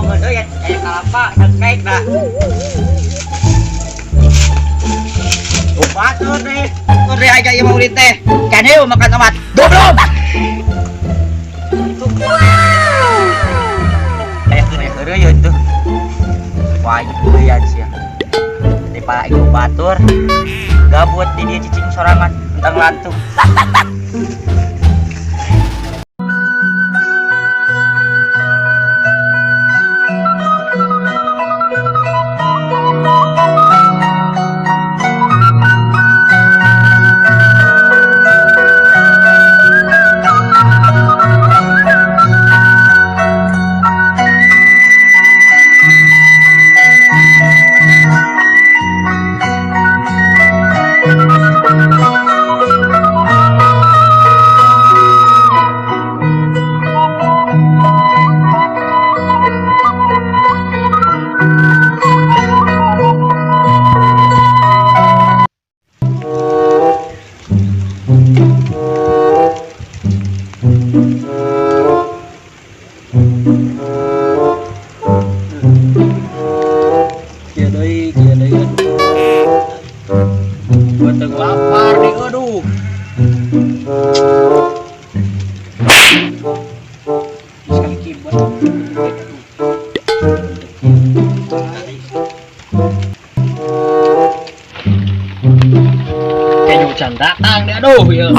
ngomong tuh ya kayak kelapa cengkek dah. Batur deh, udah aja yang mau teh. Kan yuk makan tomat. Goblok. Kayak gede ya itu. Wah, itu ya sih. Di Pak Ibu Batur gabut di dia cicing sorangan tentang lantung. Buat lapar nih, aduh. Sekali kibat. Kayak hujan datang deh, aduh ya.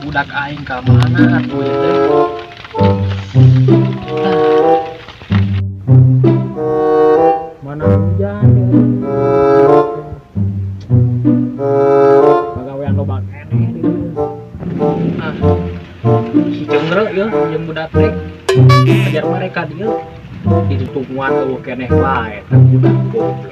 Budak aing ke mana tuh ya teh? Mana hujan ya? Pagawean loba keneh di dieu. Si Cengre ya jeung budak teh. Ajar mereka dia ditutupan eueuh keneh wae teh budak goblok.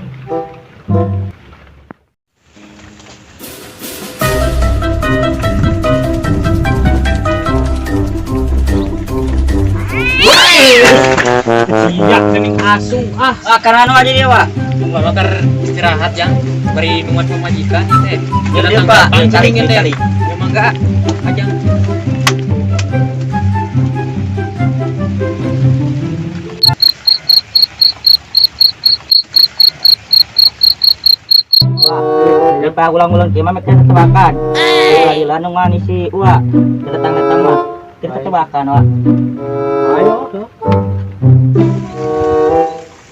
Siap gening asu karena anu aja dia Pak. Tunggu bakar istirahat yang beri nuan pemajikan teh. Ya Pak, cari teh. Memang enggak aja. Ya Pak ulang-ulang kieu mah mah tebakan. Lila nu manis si Ua. Datang-datang mah. Kita tebakan Wak. Ayo.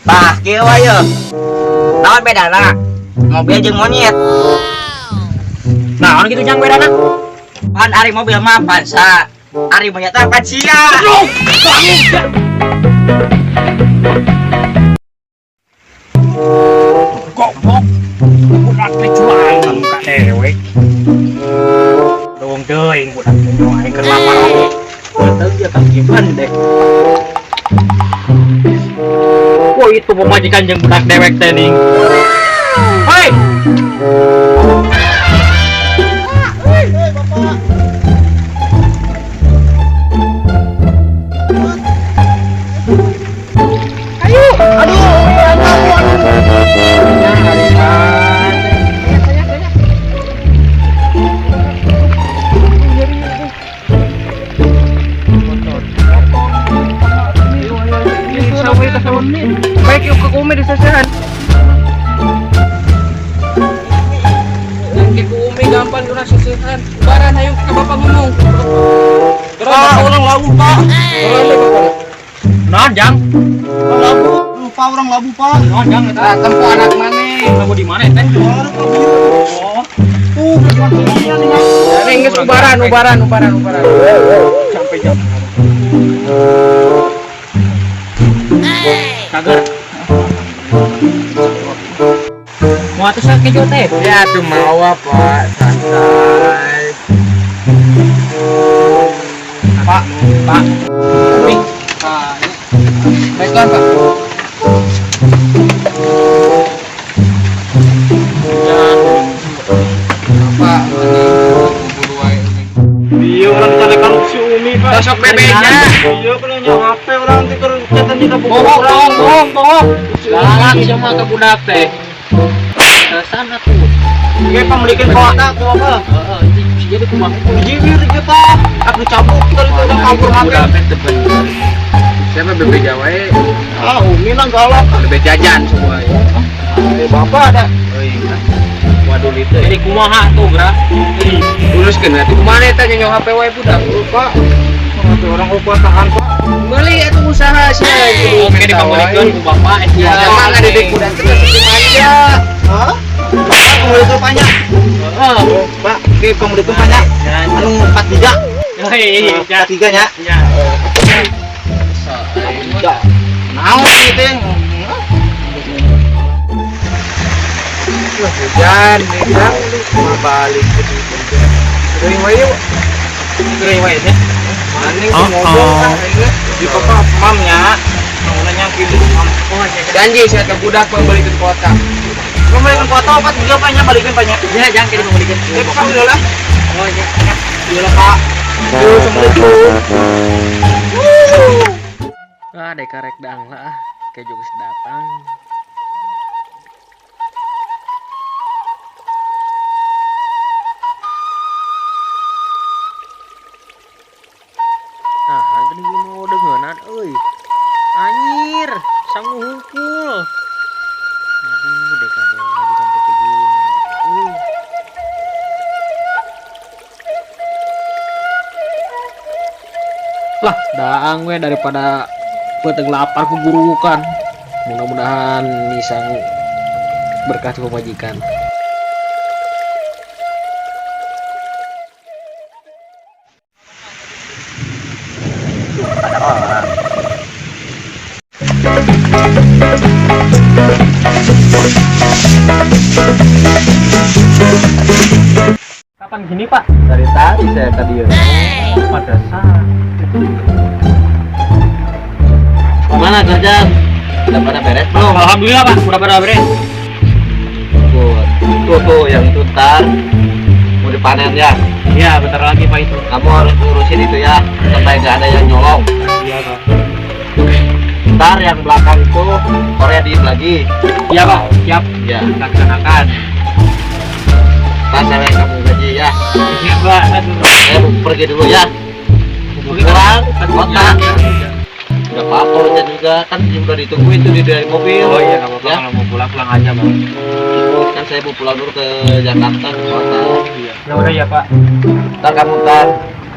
Bah, kieu ayo. Naon bedana? Mobil jeung monyet. Naon kitu jang bedana? Pan ari mobil mah pansa, ari monyet mah pansia. Goblok. Budak teh cuan ka dewek. Dong deui budak teh doae keur lapar oge. Teu dia kan gimana deh. Oh itu pemajikan yang budak dewek teh ning. Hei. Hei Bapak. Ayo, aduh, baik yuk ke Umi disesehan. Yang ke Umi gampang yuk sesehan. Baran ayo ke Bapak ngomong. Orang labu Pak. Nah jang. Labu lupa orang labu Pak. Nah jang kita tempo anak mana? Labu di mana teh? Oh. Ning geus ubaran. Sampai jam. Kager. Mau atuh sakejo teh? Ya tuh mau Pak, santai. Pak. Nih. Baiklah Pak. Pak, buru wae. Iya orang cari kalau si Umi Pak. Sosok bebeknya. Iya kalau nyawa HP orang ti keur catatan di kapuk. Bohong. Lalak sama ke budak teh. Sana tuh. Ge pamlikeun ka aku apa? Heeh, jadi kumaha? Jiwir ge Pak. Aku cabut kali itu kabur HP. Siapa bebek Jawa Umi nang galak. Lebih jajan semua ya. Bapak ada. Oh iya. Waduh itu. Jadi kumaha tuh, Gra? Luruskeun atuh kumaha eta nyonya HP wae budak. Pak. Ada orang lupa tahan, Pak. Beli atuh usaha sih. Oke dipamulikeun ku bapak. Ya, emang ada di budak teh manja. Hah? Pak, pembeli itu banyak. Pak, oke pembeli itu banyak. Anu 43. Hei, 43 nya. Ya. Naon gitu yang Hujan, nih mau balik ke situ. Kering wae yuk. Kering wae teh. maning ngomong kan di papa mamnya nanya gitu mam. Janji saya ke budak membalikin kota. Kembalikan foto apa tiga banyak balikin banyak. Ya, jangan kita membalikin. Pak udah lah. Oh iya. Udah Pak. Assalamualaikum. Dek karek dang lah. Kayak jokes datang. Nah, tadi gue mau dengeran, euy. Anjir, sangu hukul. Aduh, dek ada lagi sampai ke gunung. Lah, daang we daripada peteng lapar ku gurukan. Mudah-mudahan bisa berkah di pemajikan. Kapan gini Pak? Dari tadi saya tadi ya. Pada saat Mana kerjaan? Udah pada beres belum? Alhamdulillah Pak, udah pada beres. Tuh yang itu ntar mau dipanen ya. Iya, bentar lagi Pak itu. Kamu harus urusin itu ya, sampai nggak ada yang nyolong. Iya Pak. Ntar yang belakang itu Korea diem lagi. Iya Pak, siap. Ya, Laksanakan. pas sampai kamu gaji ya. Iya Pak, aduh. Saya mau pergi dulu ya. Pulang ke kota. Gak apa-apa aja juga kan juga ditungguin tuh di dari mobil. Oh iya, nggak apa-apa Ya. kalau mau pulang pulang aja Pak. Kan saya mau pulang dulu ke Jakarta ke kota. Ya udah ya Pak. Ntar kamu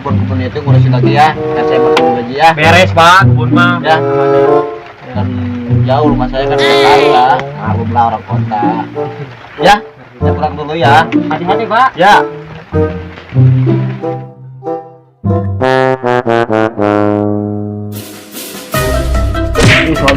kebun-kebun itu ngurusin lagi ya. Kan saya mau gaji ya. Beres Pak, kebun mah. Ya. Kan jauh rumah saya kan Jakarta. Belum lah orang kota. Ya, saya pulang dulu ya. Hati-hati Pak. Ya. Ini soal